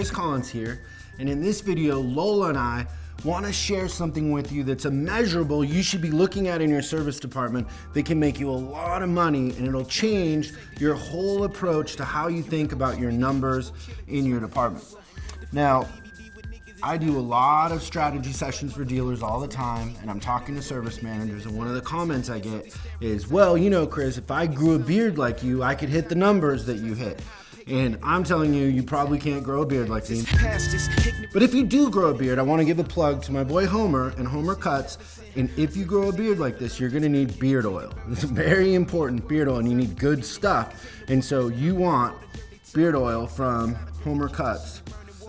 Chris Collins here, and in this video, Lola and I want to share something with you that's a measurable you should be looking at in your service department that can make you a lot of money, and it'll change your whole approach to how you think about your numbers in your department. Now, I do a lot of strategy sessions for dealers all the time, and I'm talking to service managers, and one of the comments I get is, well, you know, Chris, if I grew a beard like you, I could hit the numbers that you hit. And I'm telling you, you probably can't grow a beard like me. But if you do grow a beard, I want to give a plug to my boy Homer and Homer Cuts. And if you grow a beard like this, you're going to need beard oil. It's very important, beard oil, and you need good stuff. And so you want beard oil from Homer Cuts.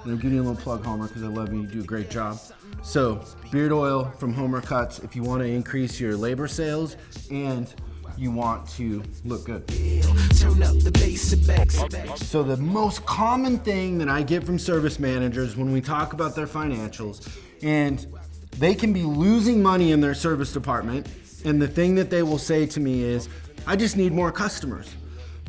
And I'm giving you a little plug, Homer, because I love you. You do a great job. So beard oil from Homer Cuts if you want to increase your labor sales and you want to look good. So the most common thing that I get from service managers when we talk about their financials, and they can be losing money in their service department, and the thing that they will say to me is, I just need more customers.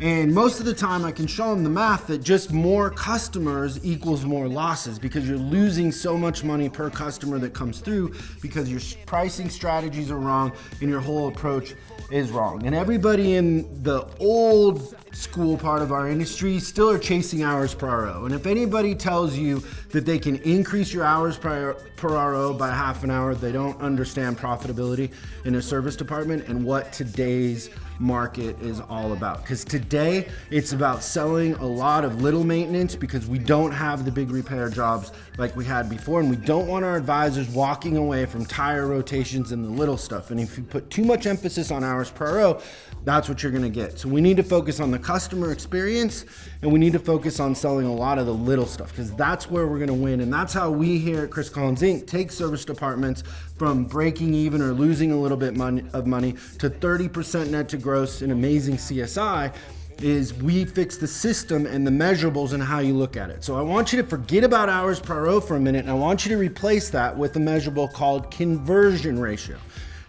And most of the time I can show them the math that just more customers equals more losses, because you're losing so much money per customer that comes through because your pricing strategies are wrong and your whole approach is wrong. And everybody in the old school part of our industry still are chasing hours per RO. And if anybody tells you that they can increase your hours per RO by half an hour, they don't understand profitability in a service department and what today's market is all about. Because today it's about selling a lot of little maintenance because we don't have the big repair jobs like we had before, and we don't want our advisors walking away from tire rotations and the little stuff. And if you put too much emphasis on hours per RO, that's what you're going to get. So we need to focus on the customer experience, and we need to focus on selling a lot of the little stuff, because that's where we're going to win. And that's how we here at Chris Collins Inc. take service departments from breaking even or losing a little bit of money to 30% net to gross and amazing CSI. Is we fix the system and the measurables and how you look at it. So I want you to forget about hours per RO for a minute, and I want you to replace that with a measurable called conversion ratio.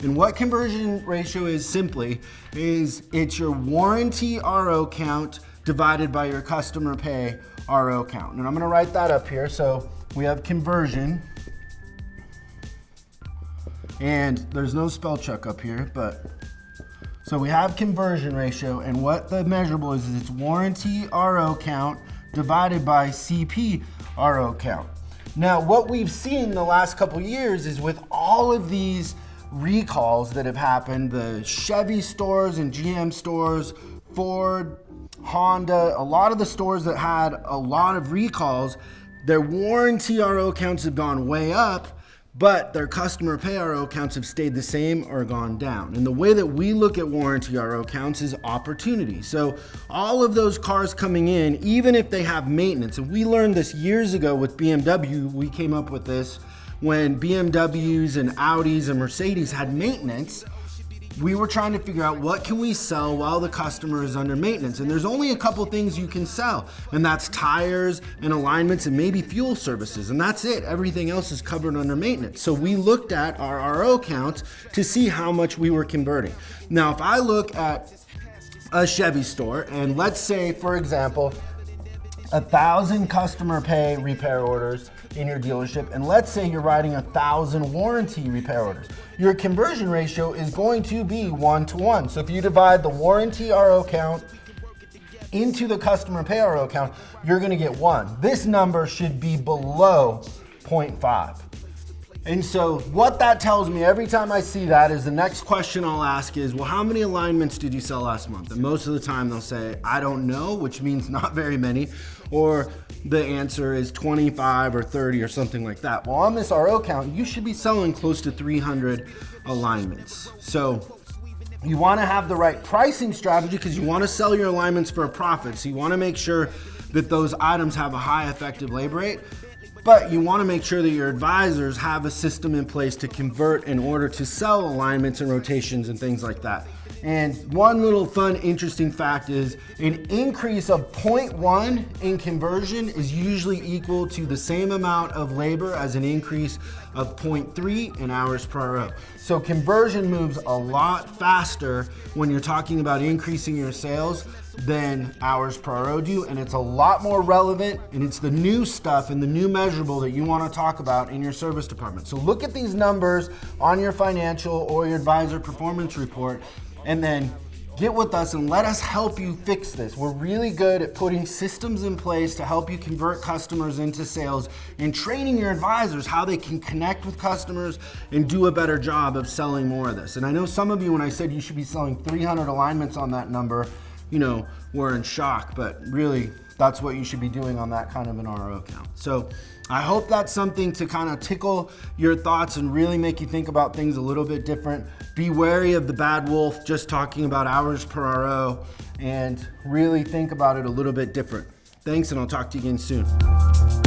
And what conversion ratio is simply is it's your warranty RO count divided by your customer pay RO count. And I'm gonna write that up here. So we have conversion, and there's no spell check up here, but so we have conversion ratio, and what the measurable is it's warranty RO count divided by CP RO count. Now, what we've seen the last couple years is with all of these recalls that have happened, the Chevy stores and GM stores, Ford, Honda, a lot of the stores that had a lot of recalls, their warranty RO counts have gone way up, but their customer pay RO counts have stayed the same or gone down. And the way that we look at warranty RO counts is opportunity. So all of those cars coming in, even if they have maintenance, and we learned this years ago with BMW, we came up with this when BMWs and Audis and Mercedes had maintenance. We were trying to figure out what can we sell while the customer is under maintenance. And there's only a couple things you can sell, and that's tires and alignments and maybe fuel services, and that's it. Everything else is covered under maintenance. So we looked at our RO counts to see how much we were converting. Now, if I look at a Chevy store, and let's say, for example, 1,000 customer pay repair orders in your dealership, and let's say you're writing 1,000 warranty repair orders, your conversion ratio is going to be 1-to-1. So if you divide the warranty RO count into the customer pay RO count, you're going to get 1. This number should be below 0.5. And so what that tells me every time I see that is the next question I'll ask is, well, how many alignments did you sell last month? And most of the time they'll say, I don't know, which means not very many, or the answer is 25 or 30 or something like that. Well, on this RO count, you should be selling close to 300 alignments. So you want to have the right pricing strategy because you want to sell your alignments for a profit. So you want to make sure that those items have a high effective labor rate. But you want to make sure that your advisors have a system in place to convert in order to sell alignments and rotations and things like that. And one little fun, interesting fact is an increase of 0.1 in conversion is usually equal to the same amount of labor as an increase of 0.3 in hours per RO. So conversion moves a lot faster when you're talking about increasing your sales than hours per RO do, and it's a lot more relevant, and it's the new stuff and the new measurable that you want to talk about in your service department. So look at these numbers on your financial or your advisor performance report, and then get with us and let us help you fix this. We're really good at putting systems in place to help you convert customers into sales and training your advisors how they can connect with customers and do a better job of selling more of this. And I know some of you, when I said you should be selling 300 alignments on that number, were in shock, but really that's what you should be doing on that kind of an RO count. So I hope that's something to kind of tickle your thoughts and really make you think about things a little bit different. Be wary of the bad wolf just talking about hours per RO, and really think about it a little bit different. Thanks, and I'll talk to you again soon.